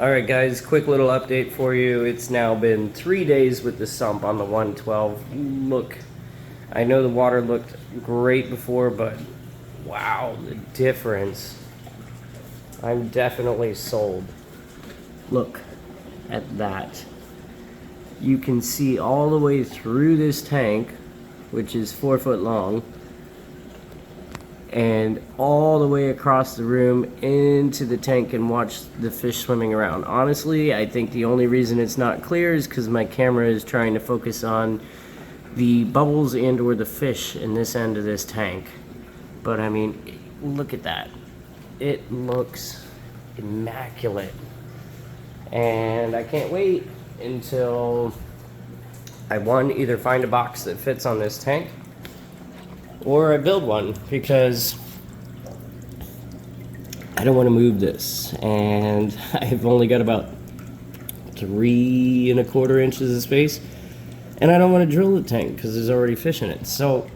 Alright guys, quick little update for you. It's now been 3 days with the sump on the 112. Look, I know the water looked great before, but wow, the difference. I'm definitely sold. Look at that. You can see all the way through this tank, which is 4 foot long, and all the way across the room into the tank and watch the fish swimming around. Honestly, I think the only reason it's not clear is because my camera is trying to focus on the bubbles and or the fish in this end of this tank. But I mean, look at that. It looks immaculate. And I can't wait until I either find a box that fits on this tank or I build one, because I don't want to move this, and I've only got about 3¼ inches of space, and I don't want to drill the tank because there's already fish in it. So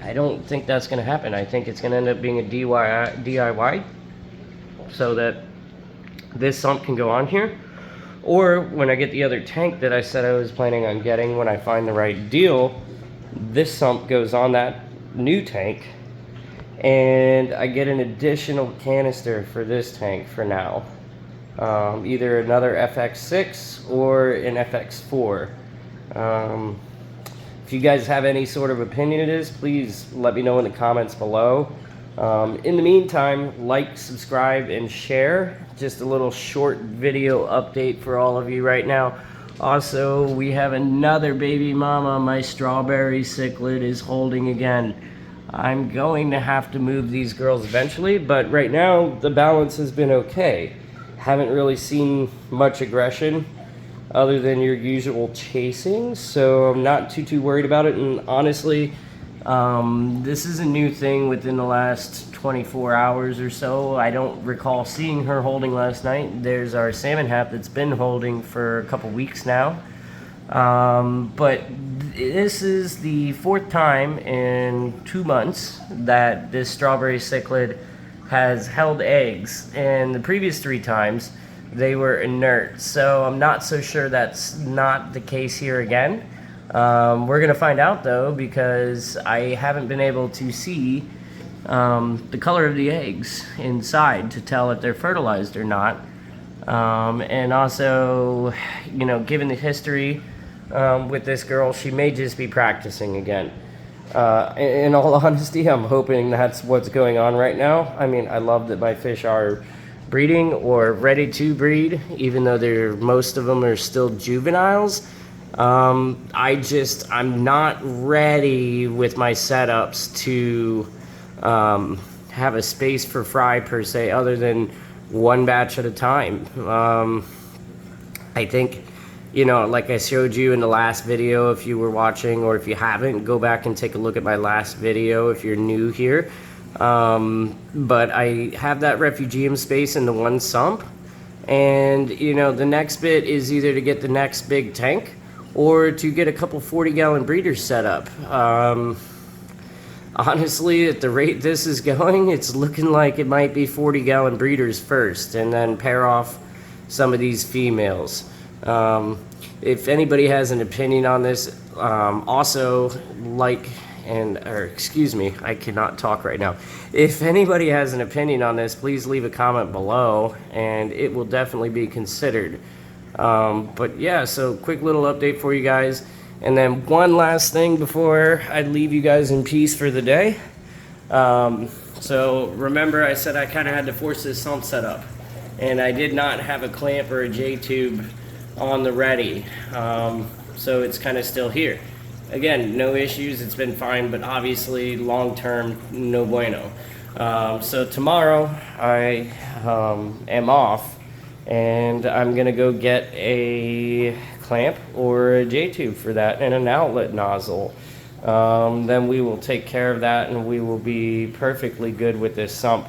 I don't think that's going to happen. I think it's going to end up being a DIY so that this sump can go on here, or when I get the other tank that I said I was planning on getting, when I find the right deal, this sump goes on that new tank, and I get an additional canister for this tank for now. Either another FX6 or an FX4. If you guys have any sort of opinion of this, please let me know in the comments below. In the meantime, like, subscribe, and share. Just a little short video update for all of you right now. Also, we have another baby mama my strawberry cichlid is holding again. I'm going to have to move these girls eventually, but right now the balance has been okay. Haven't really seen much aggression other than your usual chasing, so I'm not too worried about it. And honestly, this is a new thing within the last 24 hours or so. I don't recall seeing her holding last night. There's our salmon hap that's been holding for a couple weeks now. But this is the 4th time in 2 months that this strawberry cichlid has held eggs, and the previous 3 times they were inert. So I'm not so sure that's not the case here again. We're gonna find out though, because I haven't been able to see the color of the eggs inside to tell if they're fertilized or not. And also, you know, given the history with this girl, she may just be practicing again. In all honesty, I'm hoping that's what's going on right now. I mean, I love that my fish are breeding or ready to breed, even though most of them are still juveniles. I'm not ready with my setups to have a space for fry per se, other than one batch at a time. I think, you know, like I showed you in the last video, if you were watching, or if you haven't, go back and take a look at my last video if you're new here. But I have that refugium space in the one sump, and you know, the next bit is either to get the next big tank or to get a couple 40-gallon breeders set up. Honestly, at the rate this is going, it's looking like it might be 40-gallon breeders first, and then pair off some of these females. If anybody has an opinion on this, also excuse me, I cannot talk right now. If anybody has an opinion on this, please leave a comment below, and it will definitely be considered. But yeah, so quick little update for you guys. And then one last thing before I leave you guys in peace for the day. So remember I said I kind of had to force this sump setup, and I did not have a clamp or a J-tube on the ready. So it's kind of still here. Again, no issues, it's been fine, but obviously long term, no bueno. So tomorrow I am off, and I'm gonna go get a clamp or a J-tube for that, and an outlet nozzle. Then we will take care of that, and we will be perfectly good with this sump.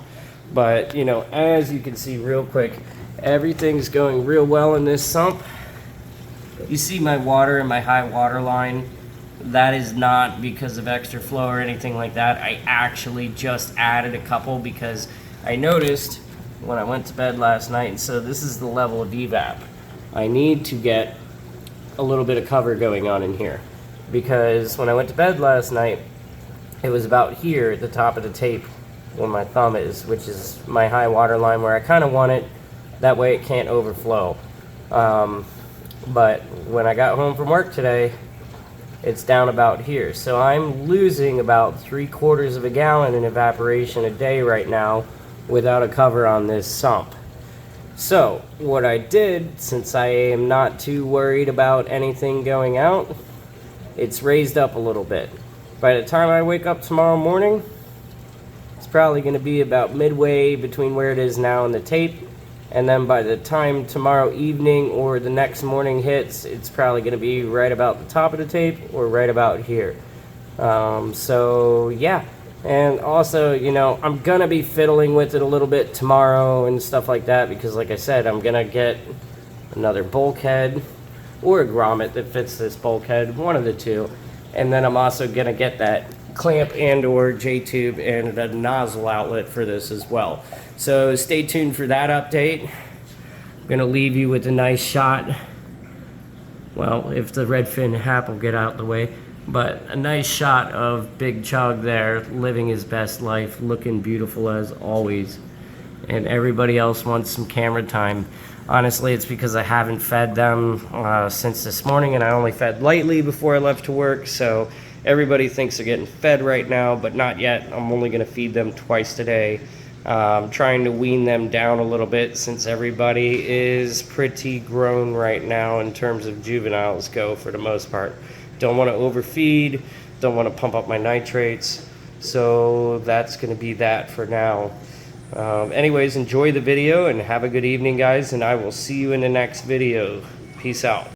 But you know, as you can see real quick, everything's going real well in this sump. You see my water and my high water line. That is not because of extra flow or anything like that. I actually just added a couple because I noticed when I went to bed last night, and so this is the level of evap. I need to get a little bit of cover going on in here, because when I went to bed last night, it was about here at the top of the tape where my thumb is, which is my high water line, where I kind of want it that way it can't overflow. But when I got home from work today, it's down about here. So I'm losing about 3/4 of a gallon in evaporation a day right now without a cover on this sump. So what I did, since I am not too worried about anything going out, it's raised up a little bit. By the time I wake up tomorrow morning, it's probably going to be about midway between where it is now and the tape. And then by the time tomorrow evening or the next morning hits, it's probably going to be right about the top of the tape or right about here. So yeah. And also, you know, I'm going to be fiddling with it a little bit tomorrow and stuff like that, because like I said, I'm going to get another bulkhead or a grommet that fits this bulkhead, one of the two. And then I'm also going to get that clamp and or J-tube and a nozzle outlet for this as well. So stay tuned for that update. I'm going to leave you with a nice shot. Well, if the redfin hap will get out the way. But a nice shot of Big Chug there, living his best life, looking beautiful as always. And everybody else wants some camera time. Honestly, it's because I haven't fed them since this morning, and I only fed lightly before I left to work. So everybody thinks they're getting fed right now, but not yet. I'm only going to feed them twice today. Trying to wean them down a little bit, since everybody is pretty grown right now in terms of juveniles go for the most part. Don't want to overfeed, don't want to pump up my nitrates, so that's going to be that for now. Anyways, enjoy the video and have a good evening, guys, and I will see you in the next video. Peace out.